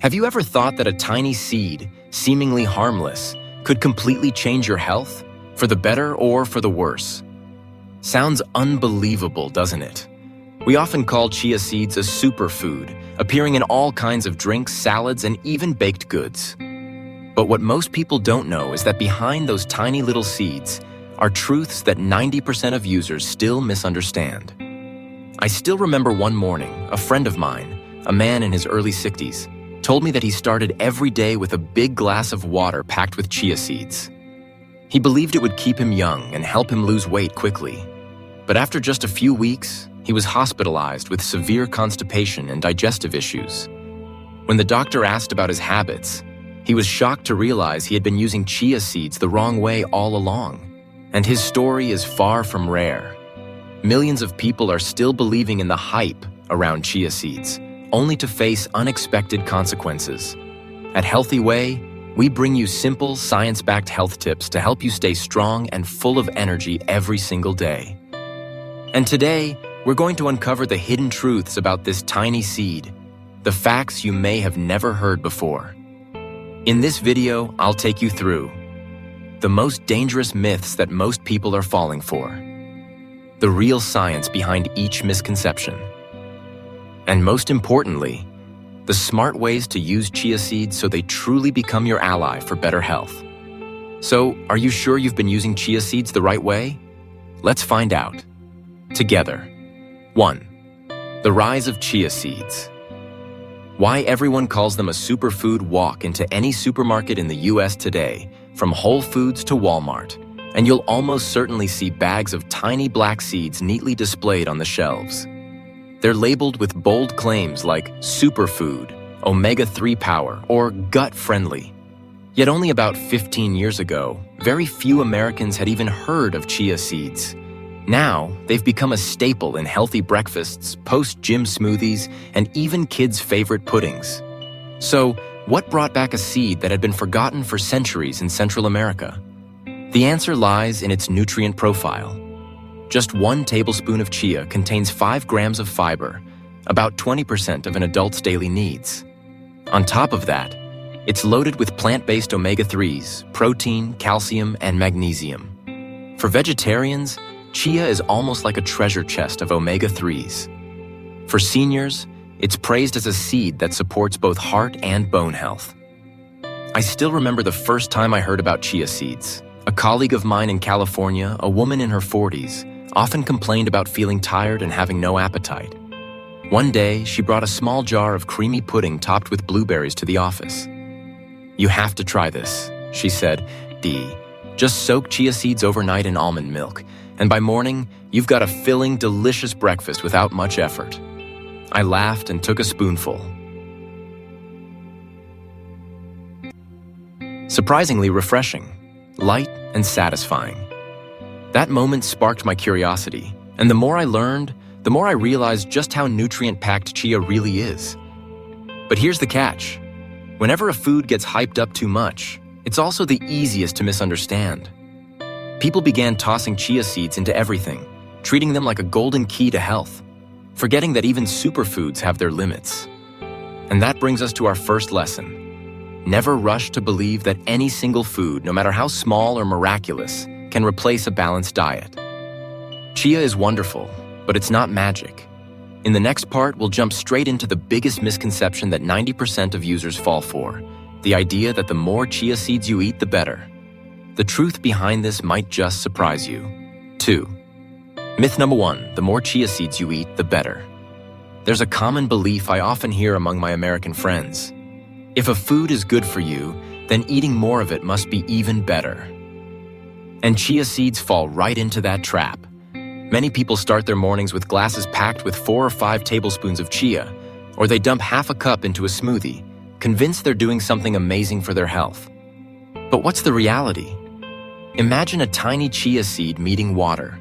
Have you ever thought that a tiny seed, seemingly harmless, could completely change your health, for the better or for the worse? Sounds unbelievable, doesn't it? We often call chia seeds a superfood, appearing in all kinds of drinks, salads, and even baked goods. But what most people don't know is that behind those tiny little seeds are truths that 90% of users still misunderstand. I still remember one morning, a friend of mine, a man in his early 60s, told me that he started every day with a big glass of water packed with chia seeds. He believed it would keep him young and help him lose weight quickly. But after just a few weeks, he was hospitalized with severe constipation and digestive issues. When the doctor asked about his habits, he was shocked to realize he had been using chia seeds the wrong way all along. And his story is far from rare. Millions of people are still believing in the hype around chia seeds, only to face unexpected consequences. At Healthy Way, we bring you simple, science-backed health tips to help you stay strong and full of energy every single day. And today, we're going to uncover the hidden truths about this tiny seed, the facts you may have never heard before. In this video, I'll take you through the most dangerous myths that most people are falling for, the real science behind each misconception, and most importantly, the smart ways to use chia seeds so they truly become your ally for better health. So, are you sure you've been using chia seeds the right way? Let's find out. Together. 1. The rise of chia seeds. Why everyone calls them a superfood. Walk into any supermarket in the US today, from Whole Foods to Walmart, and you'll almost certainly see bags of tiny black seeds neatly displayed on the shelves. They're labeled with bold claims like superfood, omega-3 power, or gut-friendly. Yet only about 15 years ago, very few Americans had even heard of chia seeds. Now, they've become a staple in healthy breakfasts, post-gym smoothies, and even kids' favorite puddings. So, what brought back a seed that had been forgotten for centuries in Central America? The answer lies in its nutrient profile. Just 1 tablespoon of chia contains 5 grams of fiber, about 20% of an adult's daily needs. On top of that, it's loaded with plant-based omega-3s, protein, calcium, and magnesium. For vegetarians, chia is almost like a treasure chest of omega-3s. For seniors, it's praised as a seed that supports both heart and bone health. I still remember the first time I heard about chia seeds. A colleague of mine in California, a woman in her 40s, often complained about feeling tired and having no appetite. One day, she brought a small jar of creamy pudding topped with blueberries to the office. "You have to try this," she said. Just soak chia seeds overnight in almond milk, and by morning, you've got a filling, delicious breakfast without much effort." I laughed and took a spoonful. Surprisingly refreshing, light and satisfying. That moment sparked my curiosity, and the more I learned, the more I realized just how nutrient-packed chia really is. But here's the catch. Whenever a food gets hyped up too much, it's also the easiest to misunderstand. People began tossing chia seeds into everything, treating them like a golden key to health, forgetting that even superfoods have their limits. And that brings us to our first lesson. Never rush to believe that any single food, no matter how small or miraculous, can replace a balanced diet. Chia is wonderful, but it's not magic. In the next part, we'll jump straight into the biggest misconception that 90% of users fall for, the idea that the more chia seeds you eat, the better. The truth behind this might just surprise you. 2. Myth number 1, the more chia seeds you eat, the better. There's a common belief I often hear among my American friends. If a food is good for you, then eating more of it must be even better. And chia seeds fall right into that trap. Many people start their mornings with glasses packed with 4 or 5 tablespoons of chia, or they dump half a cup into a smoothie, convinced they're doing something amazing for their health. But what's the reality? Imagine a tiny chia seed meeting water.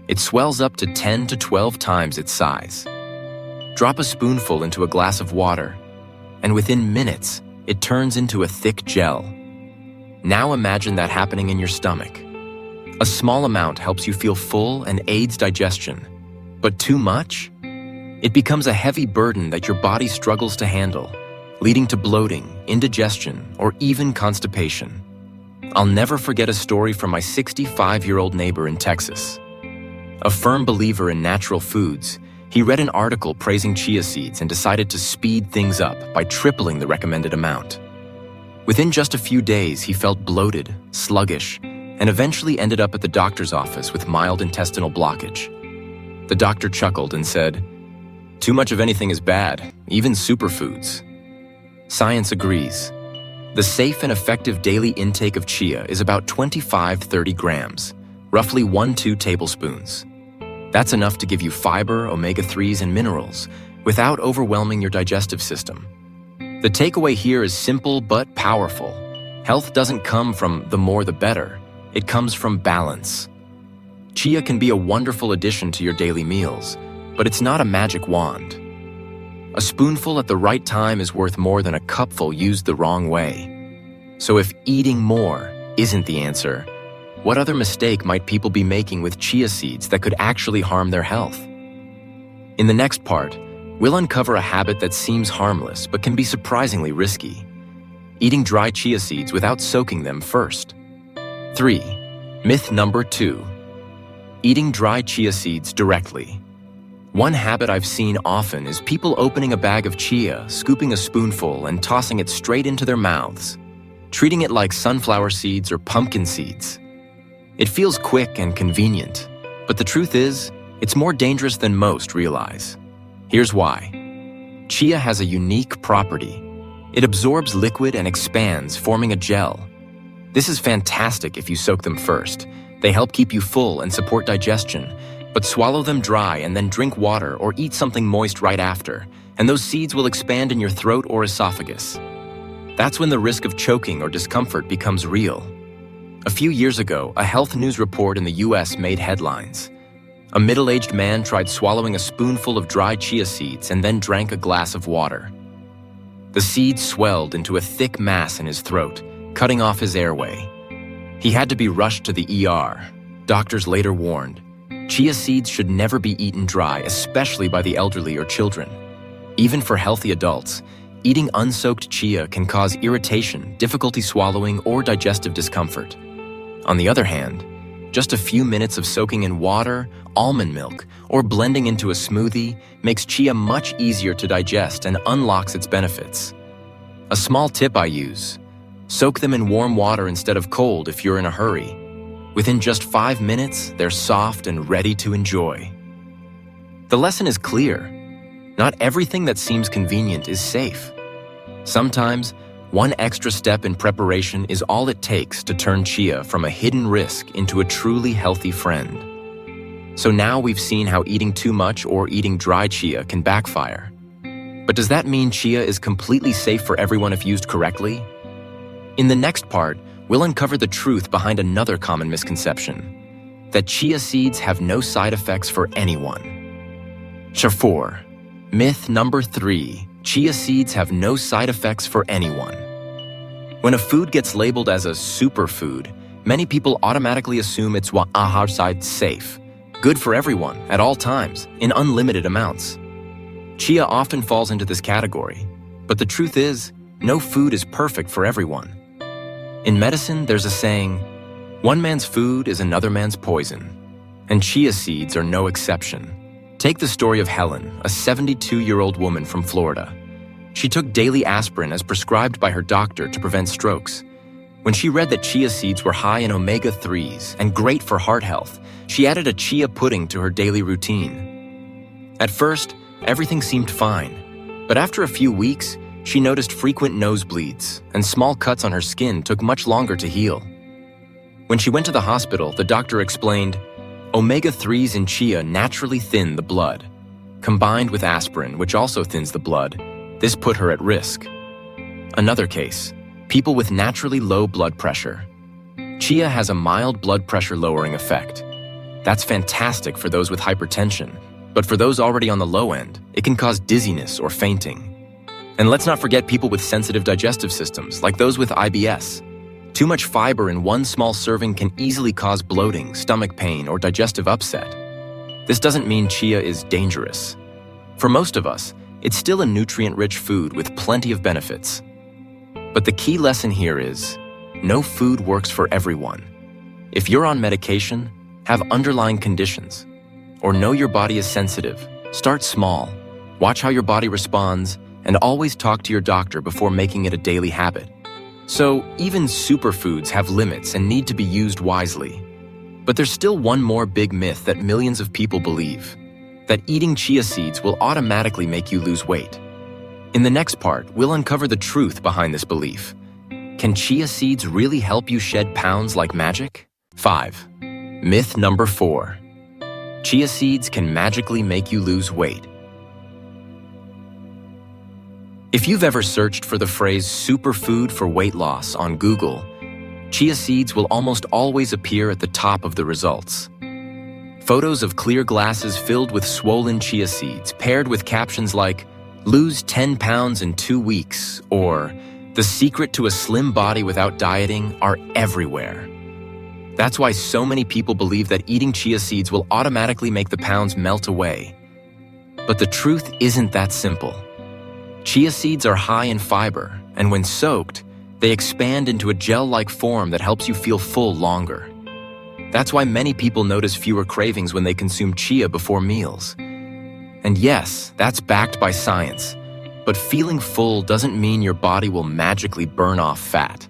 It swells up to 10 to 12 times its size. Drop a spoonful into a glass of water, and within minutes, it turns into a thick gel. Now imagine that happening in your stomach. A small amount helps you feel full and aids digestion, but too much? It becomes a heavy burden that your body struggles to handle, leading to bloating, indigestion, or even constipation. I'll never forget a story from my 65-year-old neighbor in Texas. A firm believer in natural foods, he read an article praising chia seeds and decided to speed things up by tripling the recommended amount. Within just a few days, he felt bloated, sluggish, and eventually ended up at the doctor's office with mild intestinal blockage. The doctor chuckled and said, "Too much of anything is bad, even superfoods." Science agrees. The safe and effective daily intake of chia is about 25-30 grams, roughly 1-2 tablespoons. That's enough to give you fiber, omega-3s, and minerals without overwhelming your digestive system. The takeaway here is simple but powerful. Health doesn't come from the more the better. It comes from balance. Chia can be a wonderful addition to your daily meals, but it's not a magic wand. A spoonful at the right time is worth more than a cupful used the wrong way. So if eating more isn't the answer, what other mistake might people be making with chia seeds that could actually harm their health? In the next part, we'll uncover a habit that seems harmless but can be surprisingly risky: eating dry chia seeds without soaking them first. 3. Myth number 2. Eating dry chia seeds directly. One habit I've seen often is people opening a bag of chia, scooping a spoonful, and tossing it straight into their mouths, treating it like sunflower seeds or pumpkin seeds. It feels quick and convenient, but the truth is, it's more dangerous than most realize. Here's why. Chia has a unique property. It absorbs liquid and expands, forming a gel. This is fantastic if you soak them first. They help keep you full and support digestion, but swallow them dry and then drink water or eat something moist right after, and those seeds will expand in your throat or esophagus. That's when the risk of choking or discomfort becomes real. A few years ago, a health news report in the US made headlines. A middle-aged man tried swallowing a spoonful of dry chia seeds and then drank a glass of water. The seeds swelled into a thick mass in his throat, cutting off his airway. He had to be rushed to the ER. Doctors later warned, chia seeds should never be eaten dry, especially by the elderly or children. Even for healthy adults, eating unsoaked chia can cause irritation, difficulty swallowing, or digestive discomfort. On the other hand, just a few minutes of soaking in water, almond milk, or blending into a smoothie makes chia much easier to digest and unlocks its benefits. A small tip I use: soak them in warm water instead of cold if you're in a hurry. Within just 5 minutes, they're soft and ready to enjoy. The lesson is clear. Not everything that seems convenient is safe. Sometimes, one extra step in preparation is all it takes to turn chia from a hidden risk into a truly healthy friend. So now we've seen how eating too much or eating dry chia can backfire. But does that mean chia is completely safe for everyone if used correctly? In the next part, we'll uncover the truth behind another common misconception: that chia seeds have no side effects for anyone. 4. Myth number 3. Chia seeds have no side effects for anyone. When a food gets labeled as a superfood, many people automatically assume it's side safe, good for everyone at all times, in unlimited amounts. Chia often falls into this category, but the truth is, no food is perfect for everyone. In medicine, there's a saying, one man's food is another man's poison, and chia seeds are no exception. Take the story of Helen, a 72-year-old woman from Florida. She took daily aspirin as prescribed by her doctor to prevent strokes. When she read that chia seeds were high in omega-3s and great for heart health, she added a chia pudding to her daily routine. At first, everything seemed fine, but after a few weeks, she noticed frequent nosebleeds, and small cuts on her skin took much longer to heal. When she went to the hospital, the doctor explained, omega-3s in chia naturally thin the blood. Combined with aspirin, which also thins the blood, this put her at risk. Another case, people with naturally low blood pressure. Chia has a mild blood pressure lowering effect. That's fantastic for those with hypertension, but for those already on the low end, it can cause dizziness or fainting. And let's not forget people with sensitive digestive systems, like those with IBS. Too much fiber in one small serving can easily cause bloating, stomach pain, or digestive upset. This doesn't mean chia is dangerous. For most of us, it's still a nutrient-rich food with plenty of benefits. But the key lesson here is, no food works for everyone. If you're on medication, have underlying conditions, or know your body is sensitive, start small, watch how your body responds, and always talk to your doctor before making it a daily habit. So, even superfoods have limits and need to be used wisely. But there's still one more big myth that millions of people believe, that eating chia seeds will automatically make you lose weight. In the next part, we'll uncover the truth behind this belief. Can chia seeds really help you shed pounds like magic? 5. Myth number 4. Chia seeds can magically make you lose weight. If you've ever searched for the phrase superfood for weight loss on Google, chia seeds will almost always appear at the top of the results. Photos of clear glasses filled with swollen chia seeds paired with captions like, "Lose 10 pounds in 2 weeks," or "The secret to a slim body without dieting," are everywhere. That's why so many people believe that eating chia seeds will automatically make the pounds melt away. But the truth isn't that simple. Chia seeds are high in fiber, and when soaked, they expand into a gel-like form that helps you feel full longer. That's why many people notice fewer cravings when they consume chia before meals. And yes, that's backed by science, but feeling full doesn't mean your body will magically burn off fat.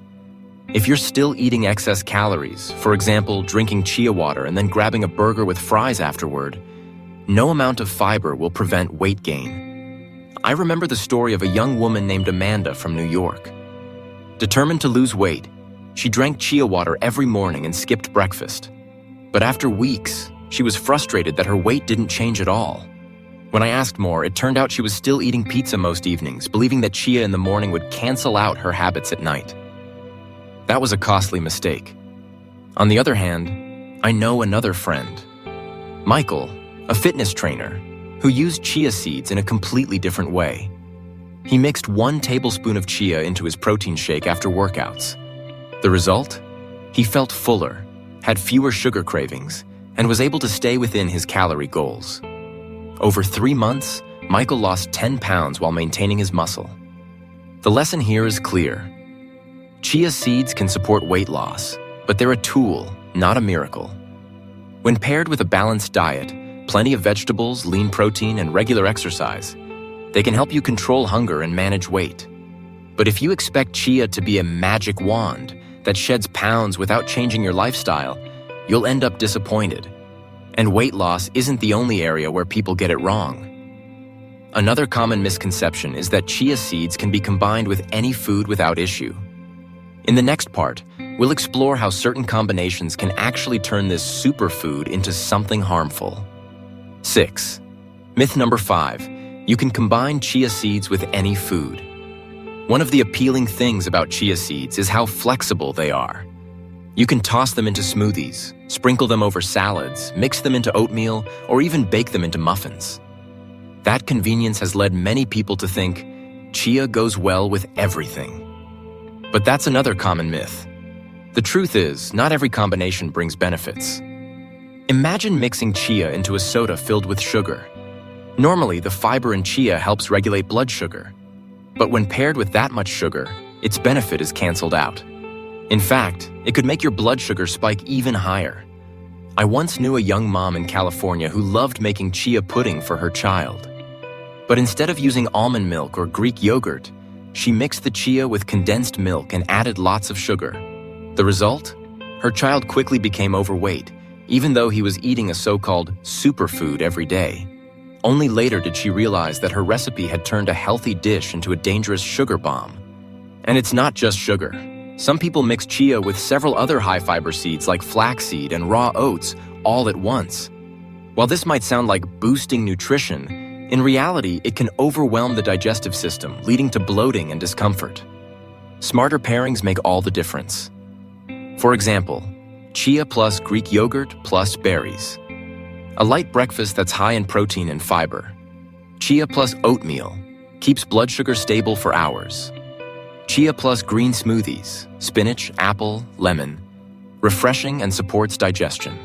If you're still eating excess calories, for example, drinking chia water and then grabbing a burger with fries afterward, no amount of fiber will prevent weight gain. I remember the story of a young woman named Amanda from New York. Determined to lose weight, she drank chia water every morning and skipped breakfast. But after weeks, she was frustrated that her weight didn't change at all. When I asked more, it turned out she was still eating pizza most evenings, believing that chia in the morning would cancel out her habits at night. That was a costly mistake. On the other hand, I know another friend, Michael, a fitness trainer, who used chia seeds in a completely different way. He mixed 1 tablespoon of chia into his protein shake after workouts. The result? He felt fuller, had fewer sugar cravings, and was able to stay within his calorie goals. Over 3 months, Michael lost 10 pounds while maintaining his muscle. The lesson here is clear. Chia seeds can support weight loss, but they're a tool, not a miracle. When paired with a balanced diet, plenty of vegetables, lean protein, and regular exercise, they can help you control hunger and manage weight. But if you expect chia to be a magic wand that sheds pounds without changing your lifestyle, you'll end up disappointed. And weight loss isn't the only area where people get it wrong. Another common misconception is that chia seeds can be combined with any food without issue. In the next part, we'll explore how certain combinations can actually turn this superfood into something harmful. 6. Myth number 5. You can combine chia seeds with any food. One of the appealing things about chia seeds is how flexible they are. You can toss them into smoothies, sprinkle them over salads, mix them into oatmeal, or even bake them into muffins. That convenience has led many people to think chia goes well with everything. But that's another common myth. The truth is, not every combination brings benefits. Imagine mixing chia into a soda filled with sugar. Normally, the fiber in chia helps regulate blood sugar. But when paired with that much sugar, its benefit is canceled out. In fact, it could make your blood sugar spike even higher. I once knew a young mom in California who loved making chia pudding for her child. But instead of using almond milk or Greek yogurt, she mixed the chia with condensed milk and added lots of sugar. The result? Her child quickly became overweight, even though he was eating a so-called superfood every day. Only later did she realize that her recipe had turned a healthy dish into a dangerous sugar bomb. And it's not just sugar. Some people mix chia with several other high-fiber seeds like flaxseed and raw oats all at once. While this might sound like boosting nutrition, in reality, it can overwhelm the digestive system, leading to bloating and discomfort. Smarter pairings make all the difference. For example, chia plus Greek yogurt plus berries. A light breakfast that's high in protein and fiber. Chia plus oatmeal keeps blood sugar stable for hours. Chia plus green smoothies, spinach, apple, lemon, refreshing and supports digestion.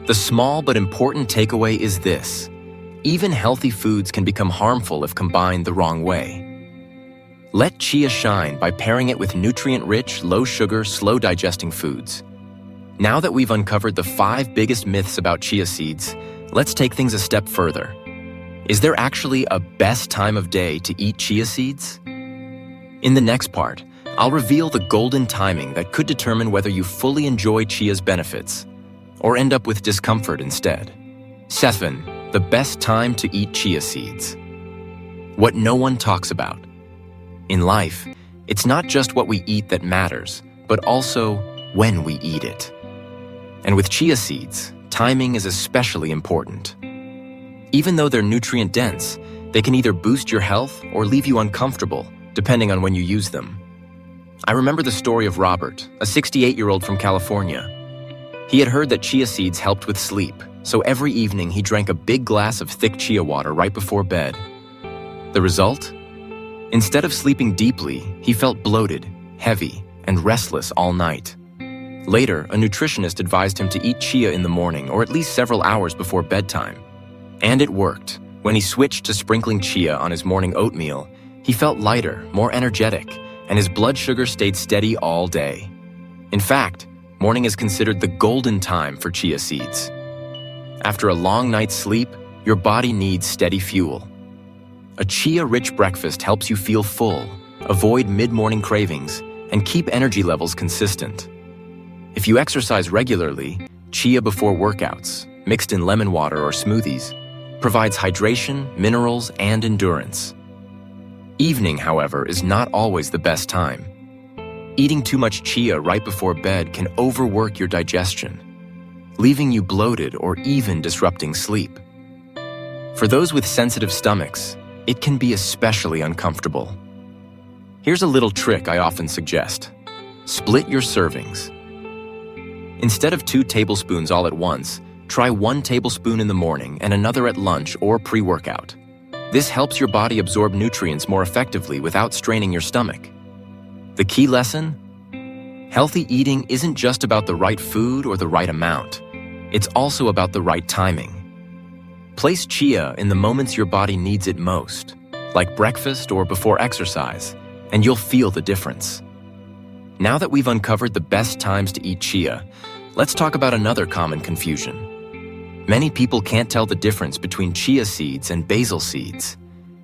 The small but important takeaway is this: Even healthy foods can become harmful if combined the wrong way. Let chia shine by pairing it with nutrient-rich, low-sugar, slow-digesting foods. Now that we've uncovered the 5 biggest myths about chia seeds, let's take things a step further. Is there actually a best time of day to eat chia seeds? In the next part, I'll reveal the golden timing that could determine whether you fully enjoy chia's benefits or end up with discomfort instead. 7. The best time to eat chia seeds. What no one talks about. In life, it's not just what we eat that matters, but also when we eat it. And with chia seeds, timing is especially important. Even though they're nutrient-dense, they can either boost your health or leave you uncomfortable, depending on when you use them. I remember the story of Robert, a 68-year-old from California. He had heard that chia seeds helped with sleep, so every evening he drank a big glass of thick chia water right before bed. The result? Instead of sleeping deeply, he felt bloated, heavy, and restless all night. Later, a nutritionist advised him to eat chia in the morning or at least several hours before bedtime. And it worked. When he switched to sprinkling chia on his morning oatmeal, he felt lighter, more energetic, and his blood sugar stayed steady all day. In fact, morning is considered the golden time for chia seeds. After a long night's sleep, your body needs steady fuel. A chia-rich breakfast helps you feel full, avoid mid-morning cravings, and keep energy levels consistent. If you exercise regularly, chia before workouts, mixed in lemon water or smoothies, provides hydration, minerals, and endurance. Evening, however, is not always the best time. Eating too much chia right before bed can overwork your digestion, leaving you bloated or even disrupting sleep. For those with sensitive stomachs, it can be especially uncomfortable. Here's a little trick I often suggest. Split your servings. Instead of 2 tablespoons all at once, try 1 tablespoon in the morning and another at lunch or pre-workout. This helps your body absorb nutrients more effectively without straining your stomach. The key lesson? Healthy eating isn't just about the right food or the right amount. It's also about the right timing. Place chia in the moments your body needs it most, like breakfast or before exercise, and you'll feel the difference. Now that we've uncovered the best times to eat chia, let's talk about another common confusion. Many people can't tell the difference between chia seeds and basil seeds.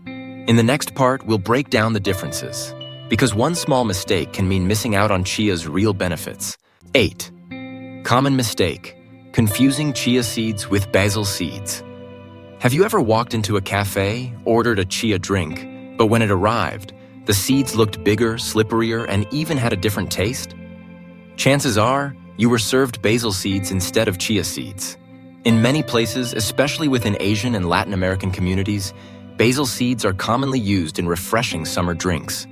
In the next part, we'll break down the differences, because one small mistake can mean missing out on chia's real benefits. 8. Common mistake: confusing chia seeds with basil seeds. Have you ever walked into a cafe, ordered a chia drink, but when it arrived, the seeds looked bigger, slipperier, and even had a different taste? Chances are, you were served basil seeds instead of chia seeds. In many places, especially within Asian and Latin American communities, basil seeds are commonly used in refreshing summer drinks.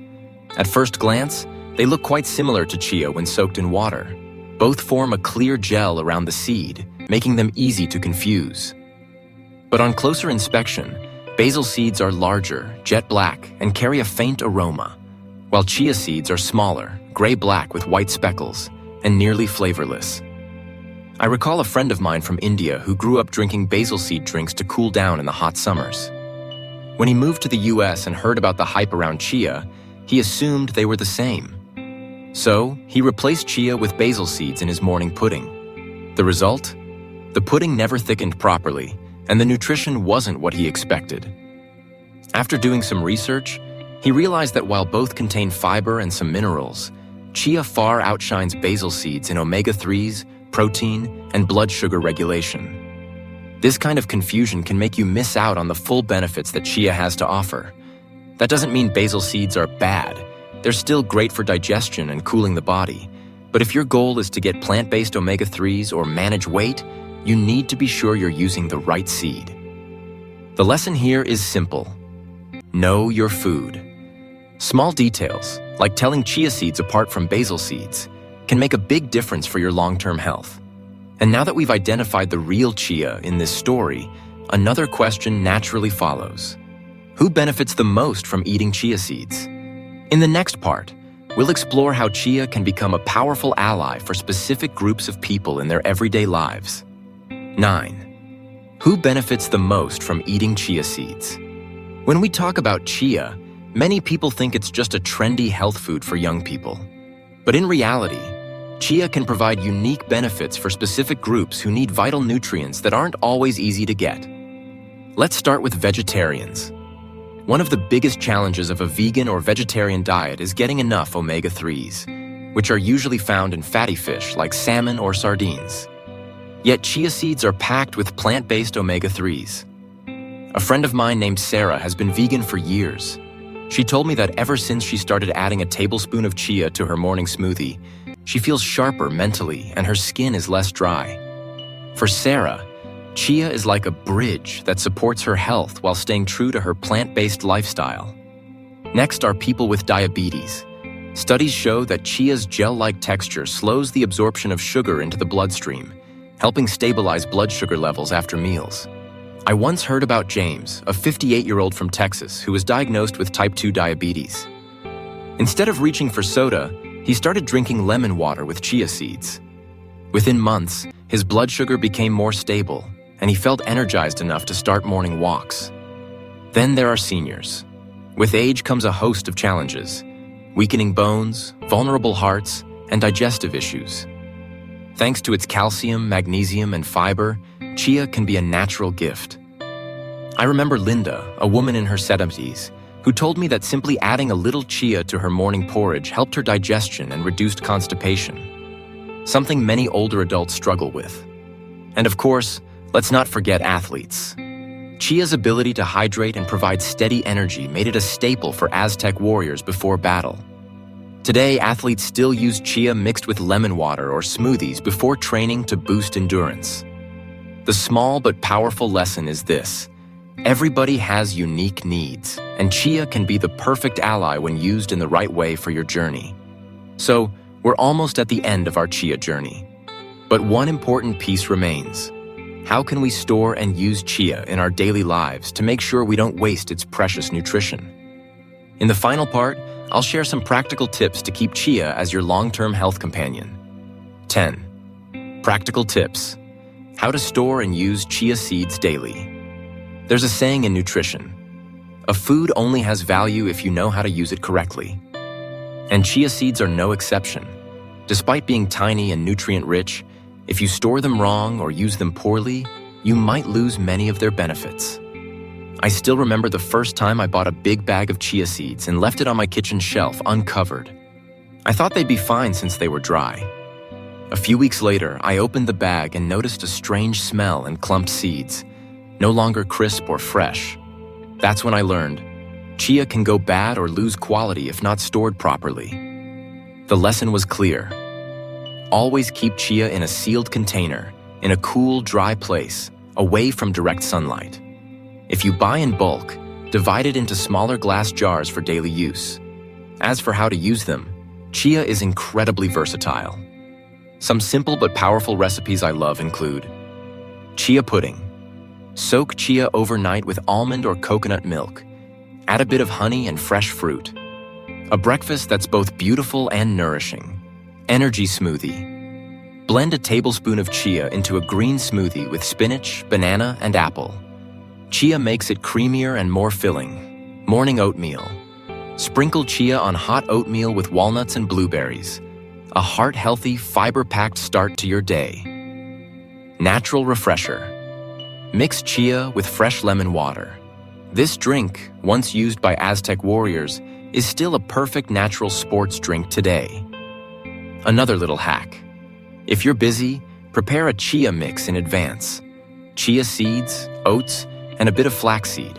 At first glance, they look quite similar to chia when soaked in water. Both form a clear gel around the seed, making them easy to confuse. But on closer inspection, basil seeds are larger, jet black, and carry a faint aroma, while chia seeds are smaller, gray-black with white speckles, and nearly flavorless. I recall a friend of mine from India who grew up drinking basil seed drinks to cool down in the hot summers. When he moved to the US and heard about the hype around chia, he assumed they were the same. So, he replaced chia with basil seeds in his morning pudding. The result? The pudding never thickened properly, and the nutrition wasn't what he expected. After doing some research, he realized that while both contain fiber and some minerals, chia far outshines basil seeds in omega-3s, protein, and blood sugar regulation. This kind of confusion can make you miss out on the full benefits that chia has to offer. That doesn't mean basil seeds are bad. They're still great for digestion and cooling the body. But if your goal is to get plant-based omega-3s or manage weight, you need to be sure you're using the right seed. The lesson here is simple. Know your food. Small details, like telling chia seeds apart from basil seeds, can make a big difference for your long-term health. And now that we've identified the real chia in this story, another question naturally follows. Who benefits the most from eating chia seeds? In the next part, we'll explore how chia can become a powerful ally for specific groups of people in their everyday lives. 9. Who benefits the most from eating chia seeds? When we talk about chia, many people think it's just a trendy health food for young people. But in reality, chia can provide unique benefits for specific groups who need vital nutrients that aren't always easy to get. Let's start with vegetarians. One of the biggest challenges of a vegan or vegetarian diet is getting enough omega-3s, which are usually found in fatty fish like salmon or sardines. Yet chia seeds are packed with plant-based omega-3s. A friend of mine named Sarah has been vegan for years. She told me that ever since she started adding a tablespoon of chia to her morning smoothie, she feels sharper mentally and her skin is less dry. For Sarah, chia is like a bridge that supports her health while staying true to her plant-based lifestyle. Next are people with diabetes. Studies show that chia's gel-like texture slows the absorption of sugar into the bloodstream, helping stabilize blood sugar levels after meals. I once heard about James, a 58-year-old from Texas who was diagnosed with type 2 diabetes. Instead of reaching for soda, he started drinking lemon water with chia seeds. Within months, his blood sugar became more stable, and he felt energized enough to start morning walks. Then there are seniors. With age comes a host of challenges: weakening bones, vulnerable hearts, and digestive issues. Thanks to its calcium, magnesium, and fiber, chia can be a natural gift. I remember Linda, a woman in her 70s, who told me that simply adding a little chia to her morning porridge helped her digestion and reduced constipation, something many older adults struggle with. And of course, let's not forget athletes. Chia's ability to hydrate and provide steady energy made it a staple for Aztec warriors before battle. Today, athletes still use chia mixed with lemon water or smoothies before training to boost endurance. The small but powerful lesson is this: everybody has unique needs, and chia can be the perfect ally when used in the right way for your journey. So, we're almost at the end of our chia journey. But one important piece remains. How can we store and use chia in our daily lives to make sure we don't waste its precious nutrition? In the final part, I'll share some practical tips to keep chia as your long-term health companion. 10. Practical tips. How to store and use chia seeds daily. There's a saying in nutrition: a food only has value if you know how to use it correctly. And chia seeds are no exception. Despite being tiny and nutrient-rich, if you store them wrong or use them poorly, you might lose many of their benefits. I still remember the first time I bought a big bag of chia seeds and left it on my kitchen shelf uncovered. I thought they'd be fine since they were dry. A few weeks later, I opened the bag and noticed a strange smell and clumped seeds, no longer crisp or fresh. That's when I learned chia can go bad or lose quality if not stored properly. The lesson was clear. Always keep chia in a sealed container, in a cool, dry place, away from direct sunlight. If you buy in bulk, divide it into smaller glass jars for daily use. As for how to use them, chia is incredibly versatile. Some simple but powerful recipes I love include chia pudding. Soak chia overnight with almond or coconut milk. Add a bit of honey and fresh fruit. A breakfast that's both beautiful and nourishing. Energy smoothie. Blend a tablespoon of chia into a green smoothie with spinach, banana, and apple. Chia makes it creamier and more filling. Morning oatmeal. Sprinkle chia on hot oatmeal with walnuts and blueberries. A heart-healthy, fiber-packed start to your day. Natural refresher. Mix chia with fresh lemon water. This drink, once used by Aztec warriors, is still a perfect natural sports drink today. Another little hack. If you're busy, prepare a chia mix in advance. Chia seeds, oats, and a bit of flaxseed.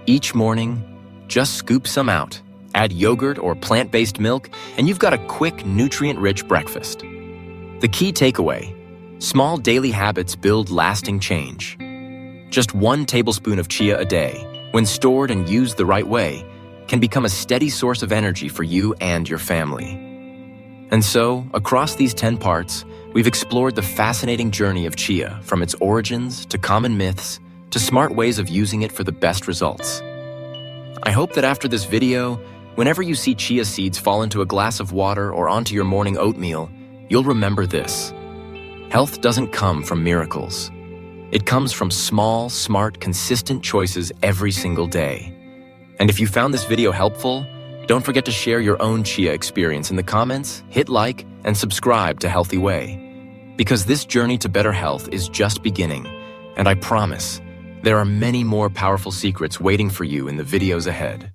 Each morning, just scoop some out, add yogurt or plant-based milk, and you've got a quick, nutrient-rich breakfast. The key takeaway: small daily habits build lasting change. Just 1 tablespoon of chia a day, when stored and used the right way, can become a steady source of energy for you and your family. And so, across these 10 parts, we've explored the fascinating journey of chia, from its origins to common myths, to smart ways of using it for the best results. I hope that after this video, whenever you see chia seeds fall into a glass of water or onto your morning oatmeal, you'll remember this: health doesn't come from miracles. It comes from small, smart, consistent choices every single day. And if you found this video helpful, don't forget to share your own Chia experience in the comments, hit like, and subscribe to Healthy Way. Because this journey to better health is just beginning, and I promise, there are many more powerful secrets waiting for you in the videos ahead.